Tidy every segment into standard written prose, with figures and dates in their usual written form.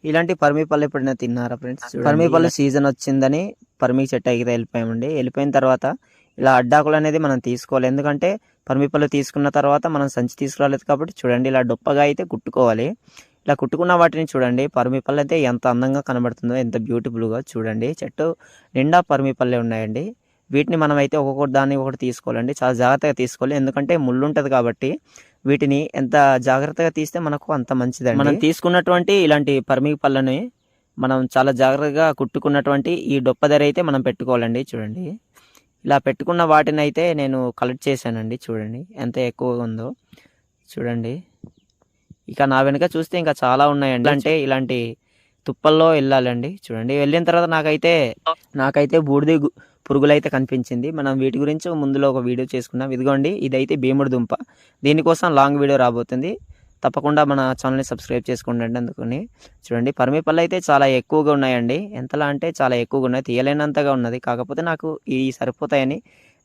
ఇలాంటి పరిమి పళ్ళు ఎప్పుడైనా తిన్నారా ఫ్రెండ్స్? పరిమి పళ్ళు సీజన్ వచ్చిందని పరిమి చెట్టు అయితే వెళ్ళిపోయామండి. వెళ్ళిపోయిన తర్వాత ఇలా అడ్డాకులు అనేది మనం తీసుకోవాలి. ఎందుకంటే పరిమి పళ్ళు తీసుకున్న తర్వాత మనం సంచి తీసుకురాలేదు కాబట్టి చూడండి ఇలా డొప్పగా అయితే కుట్టుకోవాలి. ఇలా కుట్టుకున్న వాటిని చూడండి పరిమి పళ్ళు అయితే ఎంత అందంగా కనబడుతుందో, ఎంత బ్యూటిఫుల్గా చూడండి. చెట్టు నిండా పరిమి పళ్ళే ఉన్నాయండి. వీటిని మనం అయితే ఒక్కొక్కటి దాన్ని ఒకటి తీసుకోవాలండి. చాలా జాగ్రత్తగా తీసుకోవాలి. ఎందుకంటే ముళ్ళు ఉంటుంది కాబట్టి వీటిని ఎంత జాగ్రత్తగా తీస్తే మనకు అంత మంచిదండి. మనం తీసుకున్నటువంటి ఇలాంటి పరిమి పళ్ళని మనం చాలా జాగ్రత్తగా కుట్టుకున్నటువంటి ఈ డొప్ప ధర అయితే మనం పెట్టుకోవాలండి. చూడండి ఇలా పెట్టుకున్న వాటిని అయితే నేను కలెక్ట్ చేశానండి. చూడండి ఎంత ఎక్కువగా ఉందో చూడండి. ఇక నా వెనుక చూస్తే ఇంకా చాలా ఉన్నాయండి. అంటే ఇలాంటి తుప్పల్లో వెళ్ళాలండి. చూడండి వెళ్ళిన తర్వాత నాకైతే బూడిద పురుగులు అయితే కనిపించింది. మనం వీటి గురించి ముందులో ఒక వీడియో చేసుకున్నాం. ఇదిగోండి ఇదైతే భీముడి దుంప. దీనికోసం లాంగ్ వీడియో రాబోతుంది. తప్పకుండా మన ఛానల్ని సబ్స్క్రైబ్ చేసుకోండి. అందుకని చూడండి పరిమి పళ్ళు అయితే చాలా ఎక్కువగా ఉన్నాయండి. ఎంతలా అంటే చాలా ఎక్కువగా ఉన్నాయి, తీయలేనంతగా ఉన్నది. కాకపోతే నాకు ఈ సరిపోతాయని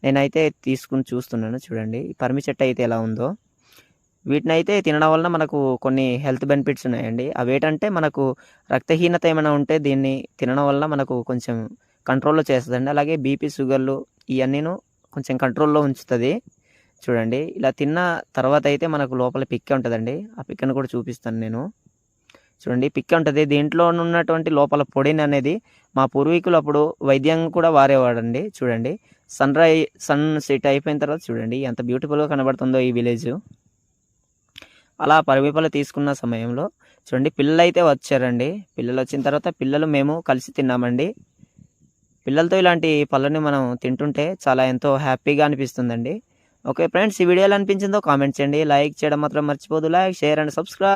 నేనైతే తీసుకుని చూస్తున్నాను. చూడండి ఈ పరిమి చెట్టు అయితే ఎలా ఉందో. వీటిని అయితే తినడం వలన మనకు కొన్ని హెల్త్ బెనిఫిట్స్ ఉన్నాయండి. అవి ఏంటంటే మనకు రక్తహీనత ఏమైనా ఉంటే దీన్ని తినడం వల్ల మనకు కొంచెం కంట్రోల్లో చేస్తుందండి. అలాగే బీపీ, షుగర్లు ఇవన్నీను కొంచెం కంట్రోల్లో ఉంచుతుంది. చూడండి ఇలా తిన్న తర్వాత అయితే మనకు లోపల పిక్క ఉంటుందండి. ఆ పిక్కను కూడా చూపిస్తాను నేను. చూడండి పిక్క ఉంటుంది. దీంట్లో ఉన్నటువంటి లోపల పొడిని అనేది మా పూర్వీకులు అప్పుడు వైద్యం కూడా వాడేవాడండి. చూడండి సన్ సెట్ అయిపోయిన తర్వాత చూడండి ఎంత బ్యూటిఫుల్గా కనబడుతుందో ఈ విలేజ్. అలా పరిమి పళ్ళు తీసుకున్న సమయంలో చూడండి పిల్లలు అయితే వచ్చారండి. పిల్లలు వచ్చిన తర్వాత పిల్లలు మేము కలిసి తిన్నామండి. పిల్లలతో ఇలాంటి పళ్ళని మనం తింటుంటే చాలా ఎంతో హ్యాపీగా అనిపిస్తుందండి. ఓకే ఫ్రెండ్స్, ఈ వీడియో ఎలా అనిపించిందో కామెంట్ చేయండి. లైక్ చేయడం మాత్రం మర్చిపోదు. Like, share and subscribe.